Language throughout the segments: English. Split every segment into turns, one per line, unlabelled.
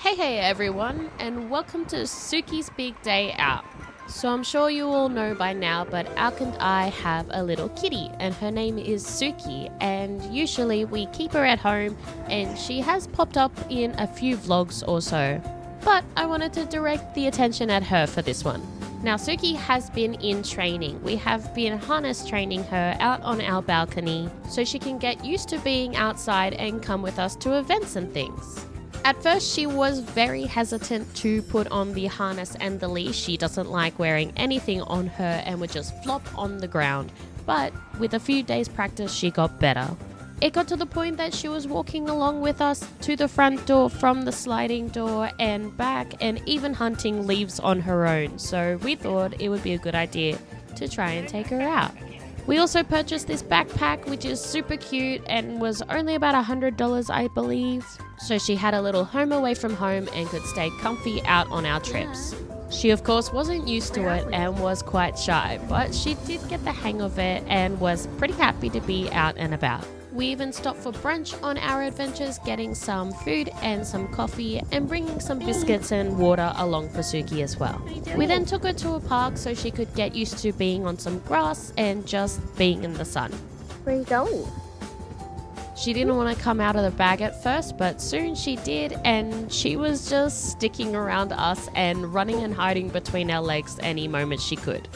Hey everyone, and welcome to Suki's Big Day Out. So I'm sure you all know by now, but Alk and I have a little kitty, and her name is Suki, and usually we keep her at home, and she has popped up in a few vlogs or so. But I wanted to direct the attention at her for this one. Now Suki has been in training. We have been harness training her out on our balcony so she can get used to being outside and come with us to events and things. At first, she was very hesitant to put on the harness and the leash. She doesn't like wearing anything on her and would just flop on the ground. But with a few days practice, she got better. It got to the point that she was walking along with us to the front door from the sliding door and back, and even hunting leaves on her own. So we thought it would be a good idea to try and take her out. We also purchased this backpack, which is super cute and was only about $100, I believe. So she had a little home away from home and could stay comfy out on our trips. She of course wasn't used to it and was quite shy, but she did get the hang of it and was pretty happy to be out and about. We even stopped for brunch on our adventures, getting some food and some coffee and bringing some biscuits and water along for Suki as well. We then took her to a park so she could get used to being on some grass and just being in the sun.
Where are you going?
She didn't want to come out of the bag at first, but soon she did, and she was just sticking around us and running and hiding between our legs any moment she could.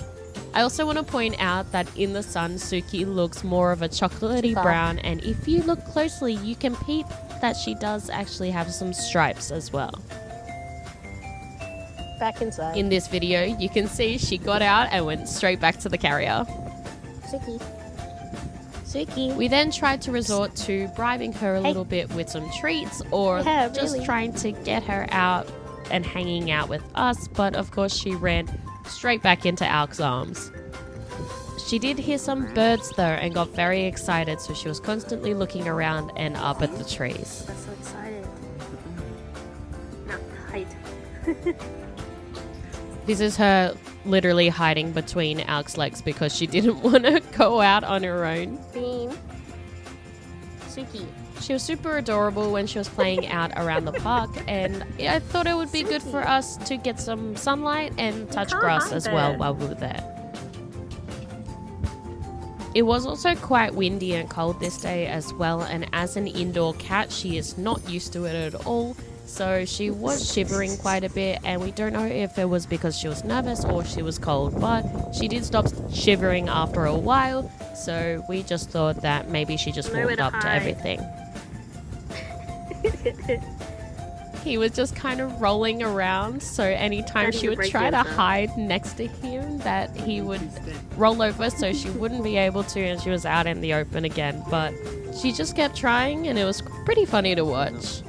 I also want to point out that in the sun, Suki looks more of a chocolatey brown, and if you look closely, you can peep that she does actually have some stripes as well.
Back inside.
In this video, you can see she got out and went straight back to the carrier.
Suki. Suki.
We then tried to resort to bribing her a little bit with some treats or just trying to get her out and hanging out with us, but of course she ran straight back into Alk's arms. She did hear some birds though and got very excited, so she was constantly looking around and up at the trees.
I'm so excited. Not hide.
This is her literally hiding between Alk's legs because she didn't want to go out on her own.
Bean. Suki.
She was super adorable when she was playing out around the park, and I thought it would be good for us to get some sunlight and touch grass as well while we were there. It was also quite windy and cold this day as well, and as an indoor cat, she is not used to it at all. So she was shivering quite a bit, and we don't know if it was because she was nervous or she was cold, but she did stop shivering after a while, so we just thought that maybe she just warmed up to everything. He was just kind of rolling around, so anytime she would try to hide next to him, that he would roll over so she wouldn't be able to, and she was out in the open again. But she just kept trying, and it was pretty funny to watch.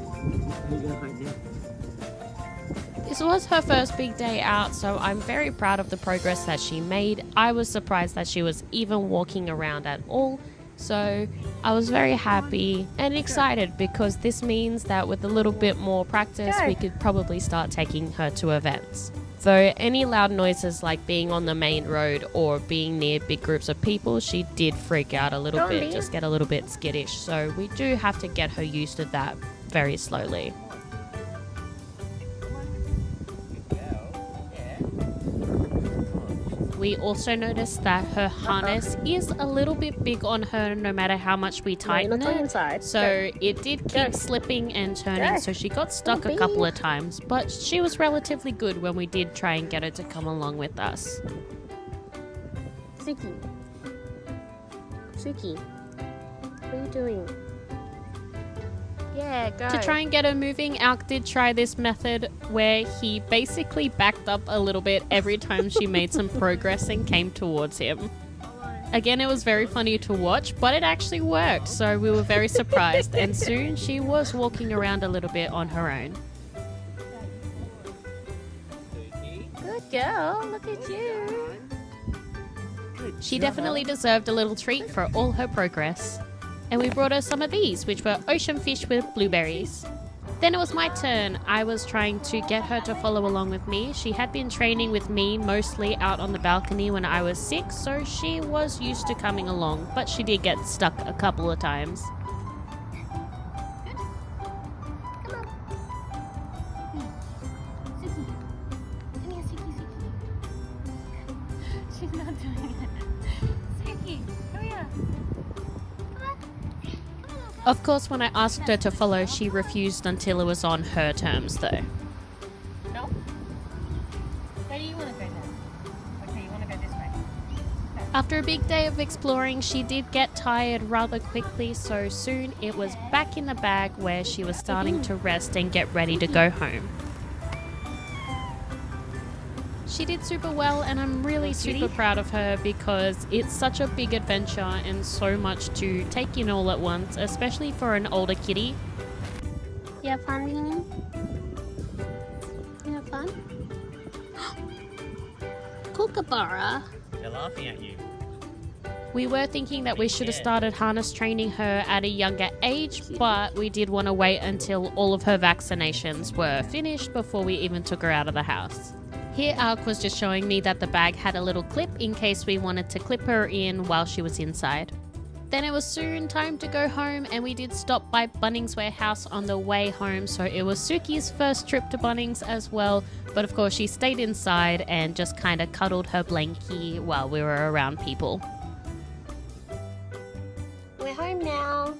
This was her first big day out, so I'm very proud of the progress that she made. I was surprised that she was even walking around at all. So I was very happy and excited because this means that with a little bit more practice, we could probably start taking her to events. Though any loud noises like being on the main road or being near big groups of people, she did freak out a little bit, just get a little bit skittish. So we do have to get her used to that very slowly. We also noticed that her harness is a little bit big on her no matter how much we tighten it. So it did keep slipping and turning, so she got stuck a couple of times. But she was relatively good when we did try and get her to come along with us.
Suki. Suki. What are you doing? Yeah, go.
To try and get her moving, Alk did try this method where he basically backed up a little bit every time she made some progress and came towards him. Again, it was very funny to watch, but it actually worked, so we were very surprised, and soon she was walking around a little bit on her own.
Good girl, look at you.
She definitely deserved a little treat for all her progress. And we brought her some of these, which were ocean fish with blueberries. Then it was my turn. I was trying to get her to follow along with me. She had been training with me mostly out on the balcony when I was 6, so she was used to coming along, but she did get stuck a couple of times.
She's not doing it. Suki, come here. Come on.
Of course, when I asked her to follow, she refused until it was on her terms though.
No? Where do you want to go then? Okay, you want to go this way. Okay.
After a big day of exploring, she did get tired rather quickly, so soon it was back in the bag where she was starting to rest and get ready to go home. She did super well, and I'm really super proud of her because it's such a big adventure and so much to take in all at once, especially for an older kitty.
You have fun, Beanie? You have fun? Kookaburra.
They're laughing at you.
We were thinking that we should have started harness training her at a younger age, but we did want to wait until all of her vaccinations were finished before we even took her out of the house. Here Alk was just showing me that the bag had a little clip in case we wanted to clip her in while she was inside. Then it was soon time to go home, and we did stop by Bunnings warehouse on the way home, so it was Suki's first trip to Bunnings as well, but of course she stayed inside and just kind of cuddled her blankie while we were around people.
We're home now.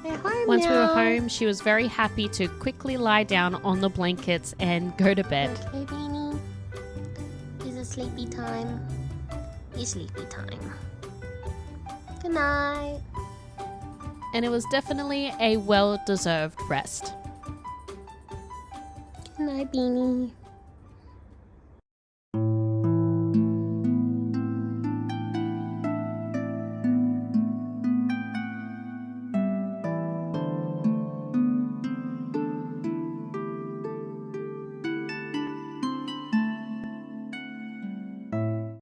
We're home
Once we were
now.
home, she was very happy to quickly lie down on the blankets and go to bed.
Okay, Beanie. It's a sleepy time. It's sleepy time. Good night.
And it was definitely a well-deserved rest.
Good night, Beanie.